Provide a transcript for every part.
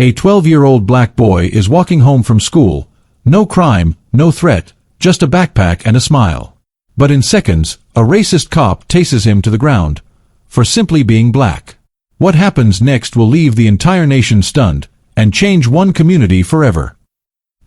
A 12-year-old black boy is walking home from school. No crime, no threat, just a backpack and a smile. But in seconds, a racist cop tases him to the ground for simply being black. What happens next will leave the entire nation stunned and change one community forever.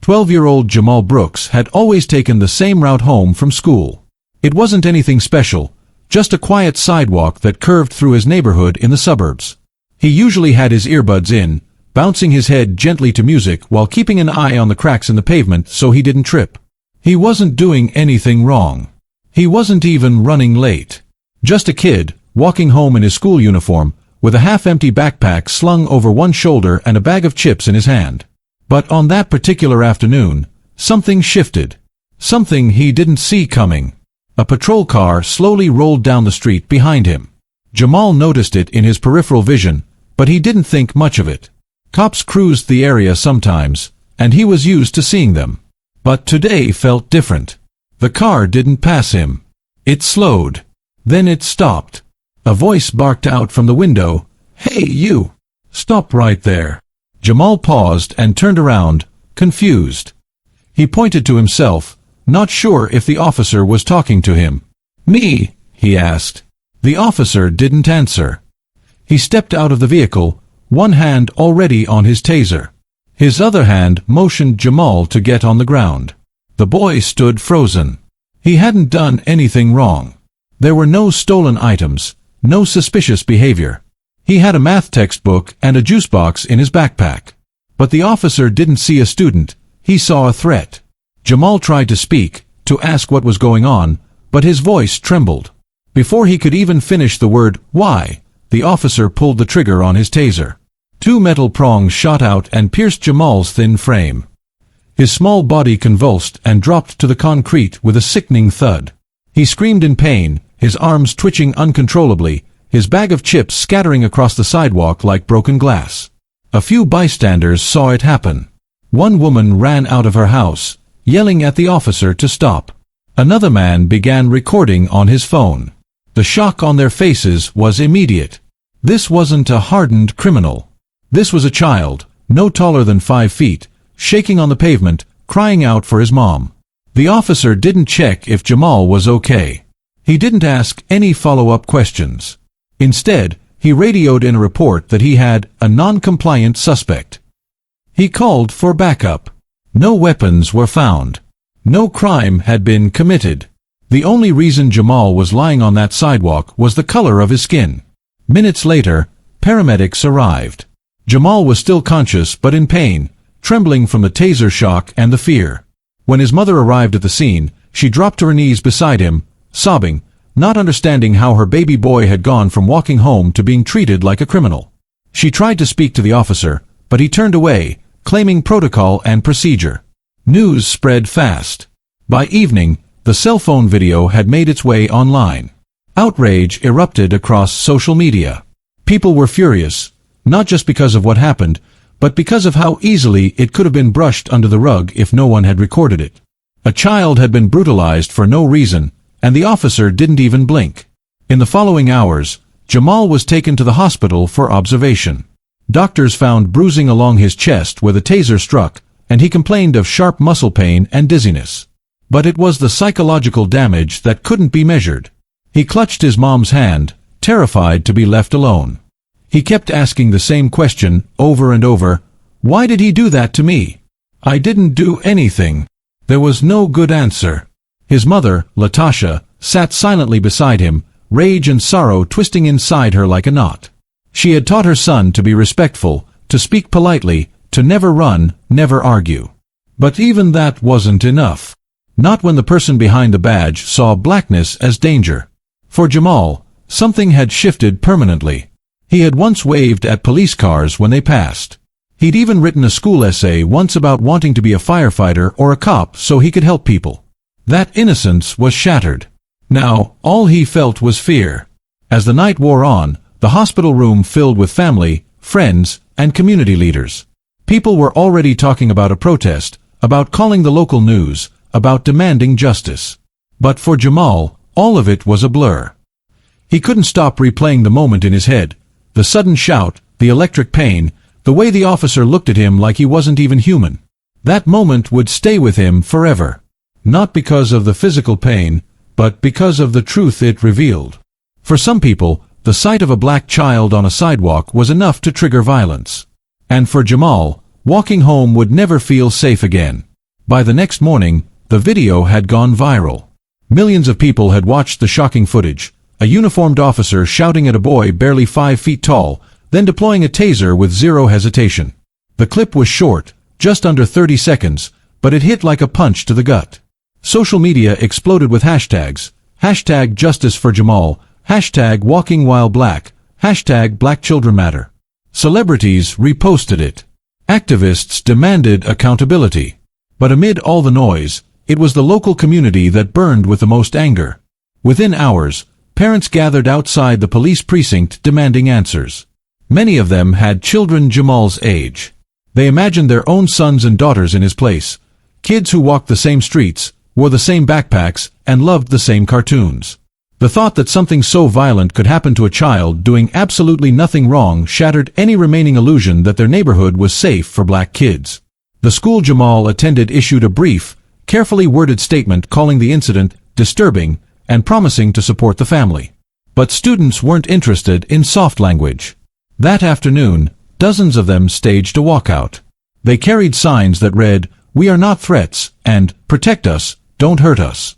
12-year-old Jamal Brooks had always taken the same route home from school. It wasn't anything special, just a quiet sidewalk that curved through his neighborhood in the suburbs. He usually had his earbuds in, bouncing his head gently to music while keeping an eye on the cracks in the pavement so he didn't trip. He wasn't doing anything wrong. He wasn't even running late. Just a kid, walking home in his school uniform, with a half-empty backpack slung over one shoulder and a bag of chips in his hand. But on that particular afternoon, something shifted. Something he didn't see coming. A patrol car slowly rolled down the street behind him. Jamal noticed it in his peripheral vision, but he didn't think much of it. Cops cruised the area sometimes, and he was used to seeing them. But today felt different. The car didn't pass him. It slowed. Then it stopped. A voice barked out from the window, "Hey, you! Stop right there!" Jamal paused and turned around, confused. He pointed to himself, not sure if the officer was talking to him. "Me?" he asked. The officer didn't answer. He stepped out of the vehicle, one hand already on his taser. His other hand motioned Jamal to get on the ground. The boy stood frozen. He hadn't done anything wrong. There were no stolen items, no suspicious behavior. He had a math textbook and a juice box in his backpack. But the officer didn't see a student, he saw a threat. Jamal tried to speak, to ask what was going on, but his voice trembled. Before he could even finish the word, "Why?" the officer pulled the trigger on his taser. Two metal prongs shot out and pierced Jamal's thin frame. His small body convulsed and dropped to the concrete with a sickening thud. He screamed in pain, his arms twitching uncontrollably, his bag of chips scattering across the sidewalk like broken glass. A few bystanders saw it happen. One woman ran out of her house, yelling at the officer to stop. Another man began recording on his phone. The shock on their faces was immediate. This wasn't a hardened criminal. This was a child, no taller than 5 feet, shaking on the pavement, crying out for his mom. The officer didn't check if Jamal was okay. He didn't ask any follow-up questions. Instead, he radioed in a report that he had a non-compliant suspect. He called for backup. No weapons were found. No crime had been committed. The only reason Jamal was lying on that sidewalk was the color of his skin. Minutes later, paramedics arrived. Jamal was still conscious but in pain, trembling from the taser shock and the fear. When his mother arrived at the scene, she dropped to her knees beside him, sobbing, not understanding how her baby boy had gone from walking home to being treated like a criminal. She tried to speak to the officer, but he turned away, claiming protocol and procedure. News spread fast. By evening, the cell phone video had made its way online. Outrage erupted across social media. People were furious, not just because of what happened, but because of how easily it could have been brushed under the rug if no one had recorded it. A child had been brutalized for no reason, and the officer didn't even blink. In the following hours, Jamal was taken to the hospital for observation. Doctors found bruising along his chest where the taser struck, and he complained of sharp muscle pain and dizziness. But it was the psychological damage that couldn't be measured. He clutched his mom's hand, terrified to be left alone. He kept asking the same question over and over, "Why did he do that to me? I didn't do anything." There was no good answer. His mother, Latasha, sat silently beside him, rage and sorrow twisting inside her like a knot. She had taught her son to be respectful, to speak politely, to never run, never argue. But even that wasn't enough. Not when the person behind the badge saw blackness as danger. For Jamal, something had shifted permanently. He had once waved at police cars when they passed. He'd even written a school essay once about wanting to be a firefighter or a cop so he could help people. That innocence was shattered. Now, all he felt was fear. As the night wore on, the hospital room filled with family, friends, and community leaders. People were already talking about a protest, about calling the local news, about demanding justice. But for Jamal, all of it was a blur. He couldn't stop replaying the moment in his head, the sudden shout, the electric pain, The way the officer looked at him like he wasn't even human. That moment would stay with him forever. Not because of the physical pain, but because of the truth it revealed. For some people, the sight of a black child on a sidewalk was enough to trigger violence. And for Jamal, walking home would never feel safe again. By the next morning, the video had gone viral. Millions of people had watched the shocking footage, a uniformed officer shouting at a boy barely 5 feet tall, then deploying a taser with zero hesitation. The clip was short, just under 30 seconds, but it hit like a punch to the gut. Social media exploded with hashtags. Hashtag justice for Jamal, hashtag walking while black, hashtag black children matter. Celebrities reposted it. Activists demanded accountability. But amid all the noise, it was the local community that burned with the most anger. Within hours, parents gathered outside the police precinct demanding answers. Many of them had children Jamal's age. They imagined their own sons and daughters in his place, kids who walked the same streets, wore the same backpacks, and loved the same cartoons. The thought that something so violent could happen to a child doing absolutely nothing wrong shattered any remaining illusion that their neighborhood was safe for black kids. The school Jamal attended issued a brief, carefully worded statement calling the incident disturbing and promising to support the family. But students weren't interested in soft language. That afternoon, dozens of them staged a walkout. They carried signs that read, "We are not threats," and "Protect us, don't hurt us."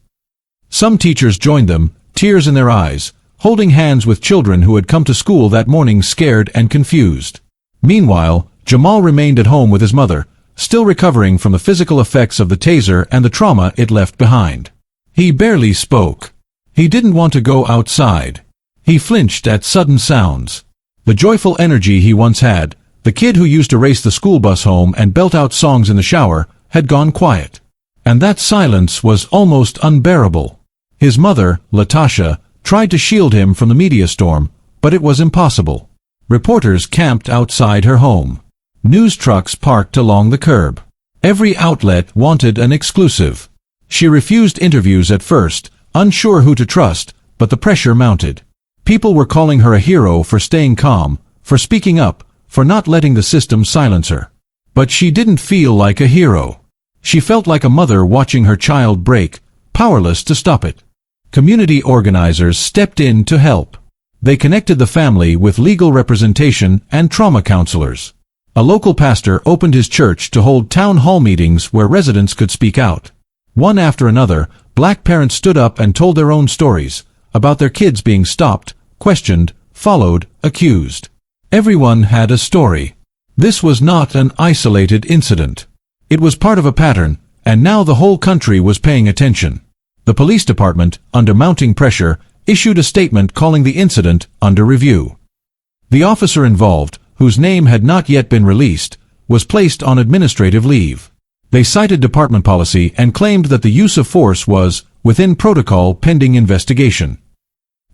Some teachers joined them, tears in their eyes, holding hands with children who had come to school that morning scared and confused. Meanwhile, Jamal remained at home with his mother, still recovering from the physical effects of the taser and the trauma it left behind. He barely spoke. He didn't want to go outside. He flinched at sudden sounds. The joyful energy he once had, the kid who used to race the school bus home and belt out songs in the shower, had gone quiet. And that silence was almost unbearable. His mother, Latasha, tried to shield him from the media storm, but it was impossible. Reporters camped outside her home. News trucks parked along the curb. Every outlet wanted an exclusive. She refused interviews at first, unsure who to trust, but the pressure mounted. People were calling her a hero for staying calm, for speaking up, for not letting the system silence her. But she didn't feel like a hero. She felt like a mother watching her child break, powerless to stop it. Community organizers stepped in to help. They connected the family with legal representation and trauma counselors. A local pastor opened his church to hold town hall meetings where residents could speak out. One after another, black parents stood up and told their own stories, about their kids being stopped, questioned, followed, accused. Everyone had a story. This was not an isolated incident. It was part of a pattern, and now the whole country was paying attention. The police department, under mounting pressure, issued a statement calling the incident under review. The officer involved, whose name had not yet been released, was placed on administrative leave. They cited department policy and claimed that the use of force was within protocol pending investigation.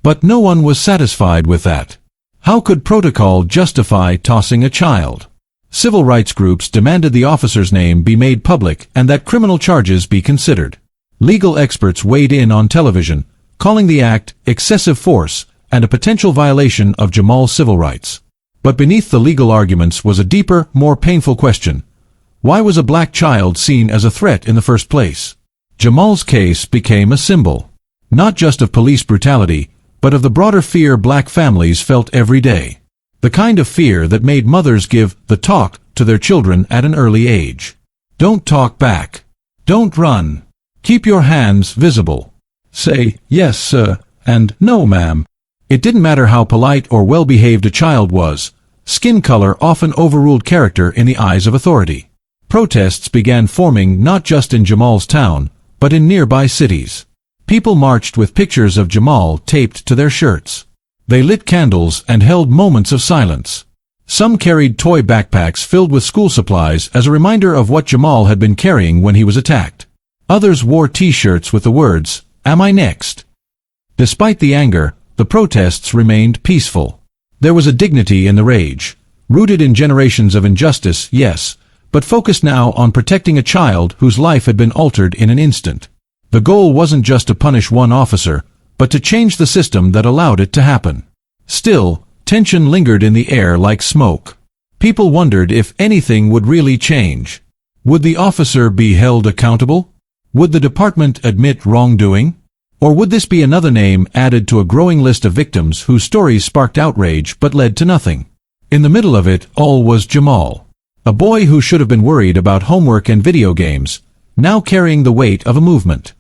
But no one was satisfied with that. How could protocol justify tossing a child? Civil rights groups demanded the officer's name be made public and that criminal charges be considered. Legal experts weighed in on television, calling the act excessive force and a potential violation of Jamal's civil rights. But beneath the legal arguments was a deeper, more painful question. Why was a black child seen as a threat in the first place? Jamal's case became a symbol, not just of police brutality, but of the broader fear black families felt every day. The kind of fear that made mothers give the talk to their children at an early age. Don't talk back. Don't run. Keep your hands visible. Say, "Yes, sir," and "No, ma'am." It didn't matter how polite or well-behaved a child was. Skin color often overruled character in the eyes of authority. Protests began forming not just in Jamal's town, but in nearby cities. People marched with pictures of Jamal taped to their shirts. They lit candles and held moments of silence. Some carried toy backpacks filled with school supplies as a reminder of what Jamal had been carrying when he was attacked. Others wore T-shirts with the words, "Am I next?" Despite the anger, the protests remained peaceful. There was a dignity in the rage, rooted in generations of injustice, yes, but focused now on protecting a child whose life had been altered in an instant. The goal wasn't just to punish one officer, but to change the system that allowed it to happen. Still, tension lingered in the air like smoke. People wondered if anything would really change. Would the officer be held accountable? Would the department admit wrongdoing? Or would this be another name added to a growing list of victims whose stories sparked outrage but led to nothing? In the middle of it all was Jamal, a boy who should have been worried about homework and video games, now carrying the weight of a movement.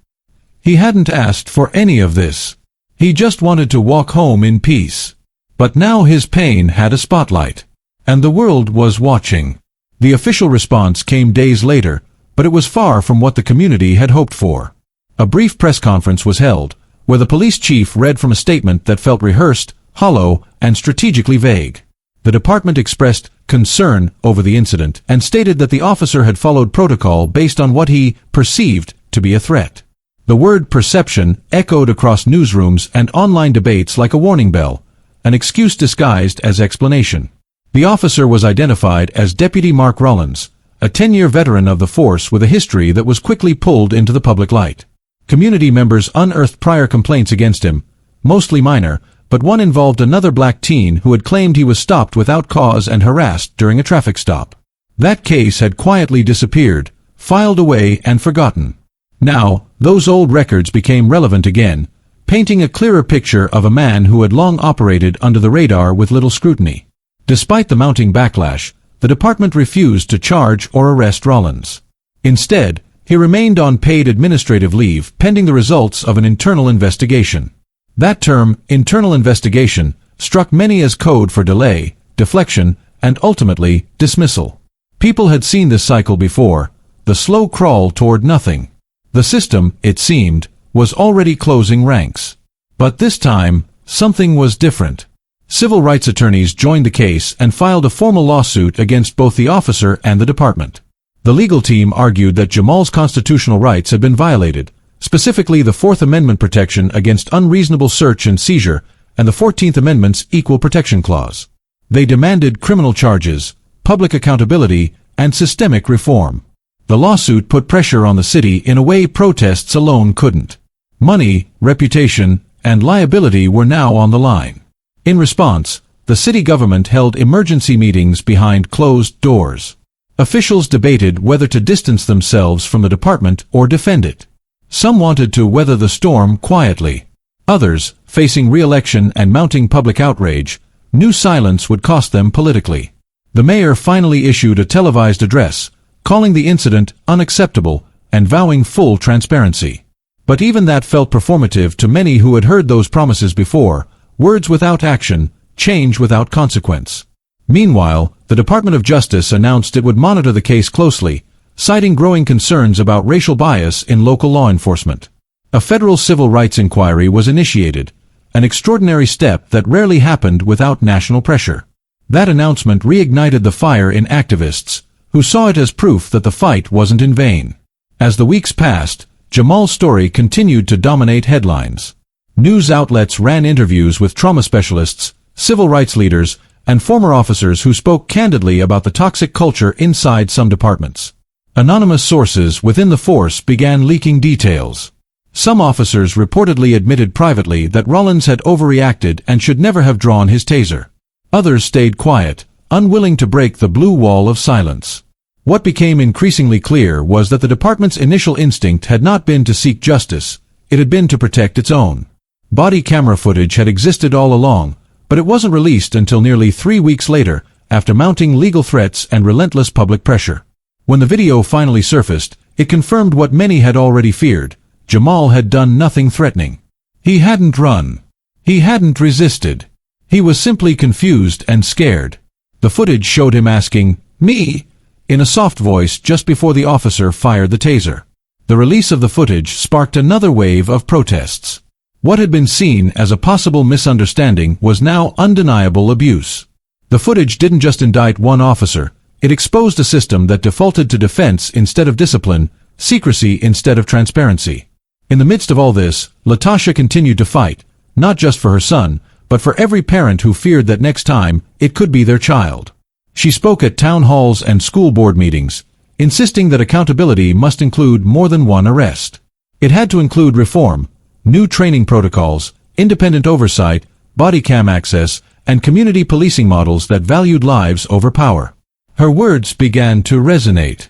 He hadn't asked for any of this. He just wanted to walk home in peace. But now his pain had a spotlight, and the world was watching. The official response came days later, but it was far from what the community had hoped for. A brief press conference was held, where the police chief read from a statement that felt rehearsed, hollow, and strategically vague. The department expressed concern over the incident and stated that the officer had followed protocol based on what he perceived to be a threat. The word perception echoed across newsrooms and online debates like a warning bell, an excuse disguised as explanation. The officer was identified as Deputy Mark Rollins, a 10-year veteran of the force with a history that was quickly pulled into the public light. Community members unearthed prior complaints against him, mostly minor, but one involved another black teen who had claimed he was stopped without cause and harassed during a traffic stop. That case had quietly disappeared, filed away and forgotten. Now, those old records became relevant again, painting a clearer picture of a man who had long operated under the radar with little scrutiny. Despite the mounting backlash, the department refused to charge or arrest Rollins. Instead, he remained on paid administrative leave pending the results of an internal investigation. That term, internal investigation, struck many as code for delay, deflection, and ultimately, dismissal. People had seen this cycle before, the slow crawl toward nothing. The system, it seemed, was already closing ranks. But this time, something was different. Civil rights attorneys joined the case and filed a formal lawsuit against both the officer and the department. The legal team argued that Jamal's constitutional rights had been violated, specifically the Fourth Amendment protection against unreasonable search and seizure and the 14th Amendment's Equal Protection Clause. They demanded criminal charges, public accountability, and systemic reform. The lawsuit put pressure on the city in a way protests alone couldn't. Money, reputation, and liability were now on the line. In response, the city government held emergency meetings behind closed doors. Officials debated whether to distance themselves from the department or defend it. Some wanted to weather the storm quietly. Others, facing re-election and mounting public outrage, knew silence would cost them politically. The mayor finally issued a televised address, calling the incident unacceptable and vowing full transparency. But even that felt performative to many who had heard those promises before: words without action, change without consequence. Meanwhile, the Department of Justice announced it would monitor the case closely, citing growing concerns about racial bias in local law enforcement. A federal civil rights inquiry was initiated, an extraordinary step that rarely happened without national pressure. That announcement reignited the fire in activists, who saw it as proof that the fight wasn't in vain. As the weeks passed, Jamal's story continued to dominate headlines. News outlets ran interviews with trauma specialists, civil rights leaders, and former officers who spoke candidly about the toxic culture inside some departments. Anonymous sources within the force began leaking details. Some officers reportedly admitted privately that Rollins had overreacted and should never have drawn his taser. Others stayed quiet, unwilling to break the blue wall of silence. What became increasingly clear was that the department's initial instinct had not been to seek justice, it had been to protect its own. Body camera footage had existed all along, but it wasn't released until nearly 3 weeks later, after mounting legal threats and relentless public pressure. When the video finally surfaced, it confirmed what many had already feared: Jamal had done nothing threatening. He hadn't run. He hadn't resisted. He was simply confused and scared. The footage showed him asking, "Me?" in a soft voice just before the officer fired the taser. The release of the footage sparked another wave of protests. What had been seen as a possible misunderstanding was now undeniable abuse. The footage didn't just indict one officer, it exposed a system that defaulted to defense instead of discipline, secrecy instead of transparency. In the midst of all this, Latasha continued to fight, not just for her son, but for every parent who feared that next time, it could be their child. She spoke at town halls and school board meetings, insisting that accountability must include more than one arrest. It had to include reform, new training protocols, independent oversight, body cam access, and community policing models that valued lives over power. Her words began to resonate.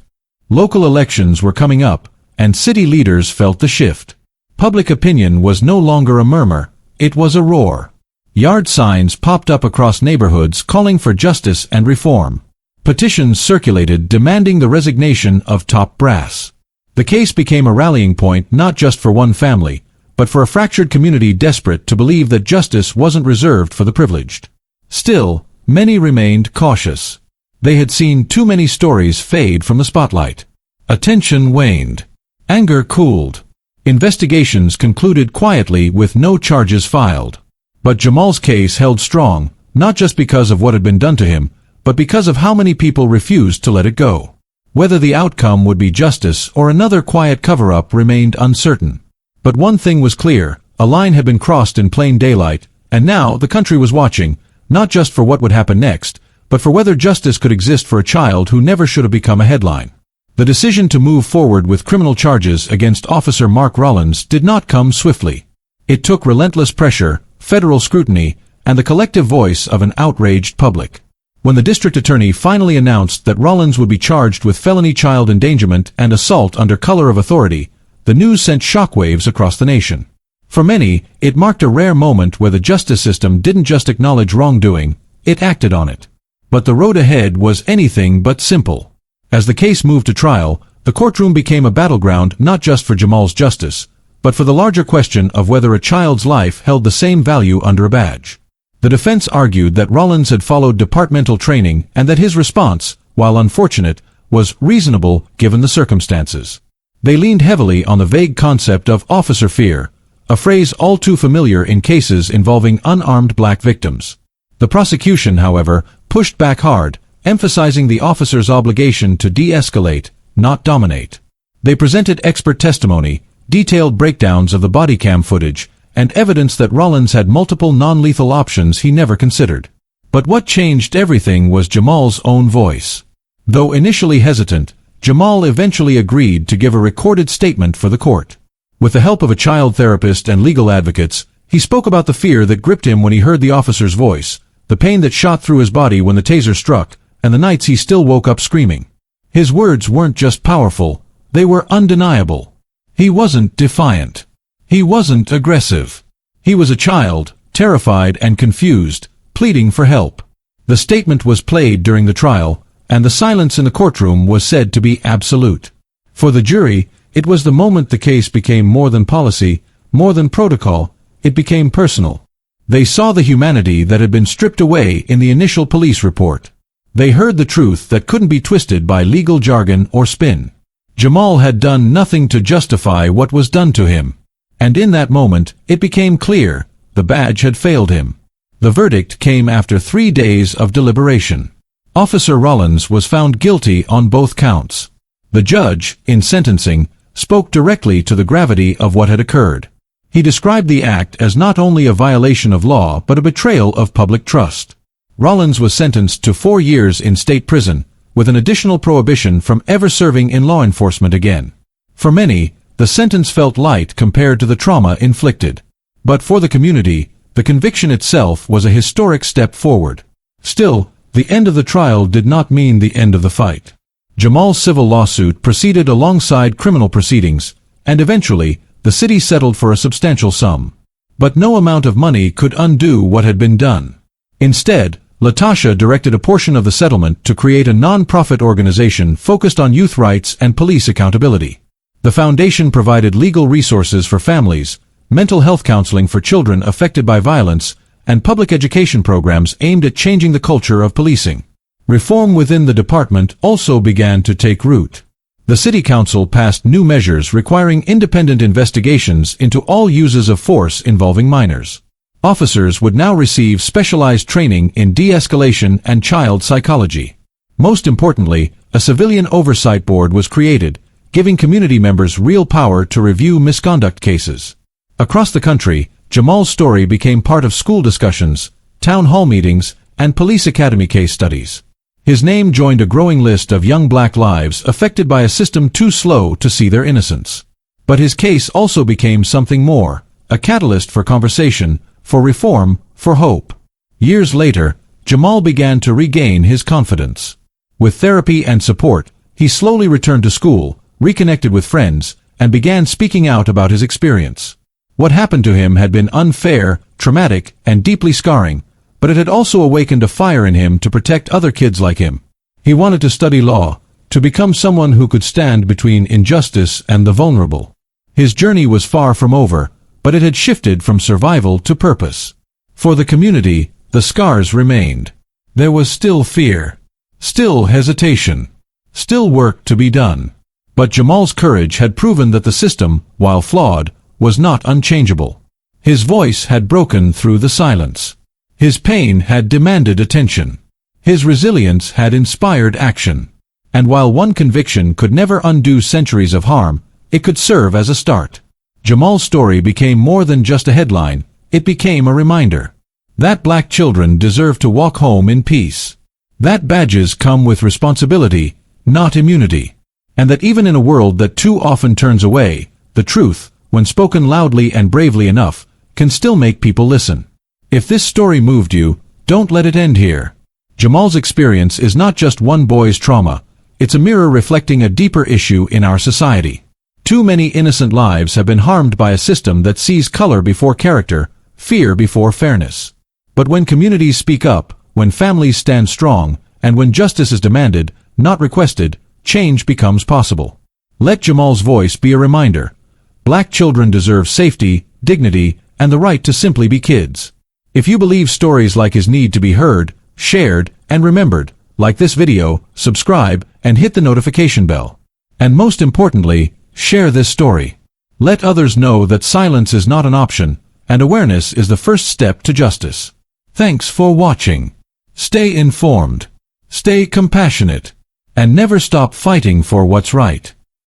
Local elections were coming up, and city leaders felt the shift. Public opinion was no longer a murmur, it was a roar. Yard signs popped up across neighborhoods calling for justice and reform. Petitions circulated demanding the resignation of top brass. The case became a rallying point not just for one family, but for a fractured community desperate to believe that justice wasn't reserved for the privileged. Still, many remained cautious. They had seen too many stories fade from the spotlight. Attention waned. Anger cooled. Investigations concluded quietly with no charges filed. But Jamal's case held strong, not just because of what had been done to him, but because of how many people refused to let it go. Whether the outcome would be justice or another quiet cover-up remained uncertain. But one thing was clear, a line had been crossed in plain daylight, and now the country was watching, not just for what would happen next, but for whether justice could exist for a child who never should have become a headline. The decision to move forward with criminal charges against Officer Mark Rollins did not come swiftly. It took relentless pressure, federal scrutiny, and the collective voice of an outraged public. When the district attorney finally announced that Rollins would be charged with felony child endangerment and assault under color of authority, the news sent shockwaves across the nation. For many, it marked a rare moment where the justice system didn't just acknowledge wrongdoing, it acted on it. But the road ahead was anything but simple. As the case moved to trial, the courtroom became a battleground not just for Jamal's justice, but for the larger question of whether a child's life held the same value under a badge. The defense argued that Rollins had followed departmental training and that his response, while unfortunate, was reasonable given the circumstances. They leaned heavily on the vague concept of officer fear, a phrase all too familiar in cases involving unarmed black victims. The prosecution, however, pushed back hard, emphasizing the officer's obligation to de-escalate, not dominate. They presented expert testimony, detailed breakdowns of the body cam footage, and evidence that Rollins had multiple non-lethal options he never considered. But what changed everything was Jamal's own voice. Though initially hesitant, Jamal eventually agreed to give a recorded statement for the court. With the help of a child therapist and legal advocates, he spoke about the fear that gripped him when he heard the officer's voice, the pain that shot through his body when the taser struck, and the nights he still woke up screaming. His words weren't just powerful, they were undeniable. He wasn't defiant. He wasn't aggressive. He was a child, terrified and confused, pleading for help. The statement was played during the trial, and the silence in the courtroom was said to be absolute. For the jury, it was the moment the case became more than policy, more than protocol, it became personal. They saw the humanity that had been stripped away in the initial police report. They heard the truth that couldn't be twisted by legal jargon or spin. Jamal had done nothing to justify what was done to him. And in that moment, it became clear, the badge had failed him. The verdict came after 3 days of deliberation. Officer Rollins was found guilty on both counts. The judge, in sentencing, spoke directly to the gravity of what had occurred. He described the act as not only a violation of law but a betrayal of public trust. Rollins was sentenced to 4 years in state prison, with an additional prohibition from ever serving in law enforcement again. For many, the sentence felt light compared to the trauma inflicted. But for the community, the conviction itself was a historic step forward. Still, the end of the trial did not mean the end of the fight. Jamal's civil lawsuit proceeded alongside criminal proceedings, and eventually, the city settled for a substantial sum. But no amount of money could undo what had been done. Instead, Latasha directed a portion of the settlement to create a non-profit organization focused on youth rights and police accountability. The foundation provided legal resources for families, mental health counseling for children affected by violence, and public education programs aimed at changing the culture of policing. Reform within the department also began to take root. The City Council passed new measures requiring independent investigations into all uses of force involving minors. Officers would now receive specialized training in de-escalation and child psychology. Most importantly, a civilian oversight board was created, giving community members real power to review misconduct cases. Across the country, Jamal's story became part of school discussions, town hall meetings, and police academy case studies. His name joined a growing list of young black lives affected by a system too slow to see their innocence. But his case also became something more, a catalyst for conversation, for reform, for hope. Years later, Jamal began to regain his confidence. With therapy and support, he slowly returned to school, reconnected with friends, and began speaking out about his experience. What happened to him had been unfair, traumatic, and deeply scarring, but it had also awakened a fire in him to protect other kids like him. He wanted to study law, to become someone who could stand between injustice and the vulnerable. His journey was far from over, but it had shifted from survival to purpose. For the community, the scars remained. There was still fear, still hesitation, still work to be done. But Jamal's courage had proven that the system, while flawed, was not unchangeable. His voice had broken through the silence. His pain had demanded attention. His resilience had inspired action. And while one conviction could never undo centuries of harm, it could serve as a start. Jamal's story became more than just a headline, it became a reminder that black children deserve to walk home in peace. That badges come with responsibility, not immunity. And that even in a world that too often turns away, the truth, when spoken loudly and bravely enough, can still make people listen. If this story moved you, don't let it end here. Jamal's experience is not just one boy's trauma, it's a mirror reflecting a deeper issue in our society. Too many innocent lives have been harmed by a system that sees color before character, fear before fairness. But when communities speak up, when families stand strong, and when justice is demanded, not requested, change becomes possible. Let Jamal's voice be a reminder. Black children deserve safety, dignity, and the right to simply be kids. If you believe stories like his need to be heard, shared, and remembered, like this video, subscribe, and hit the notification bell. And most importantly, share this story. Let others know that silence is not an option, and awareness is the first step to justice. Thanks for watching. Stay informed, stay compassionate, and never stop fighting for what's right.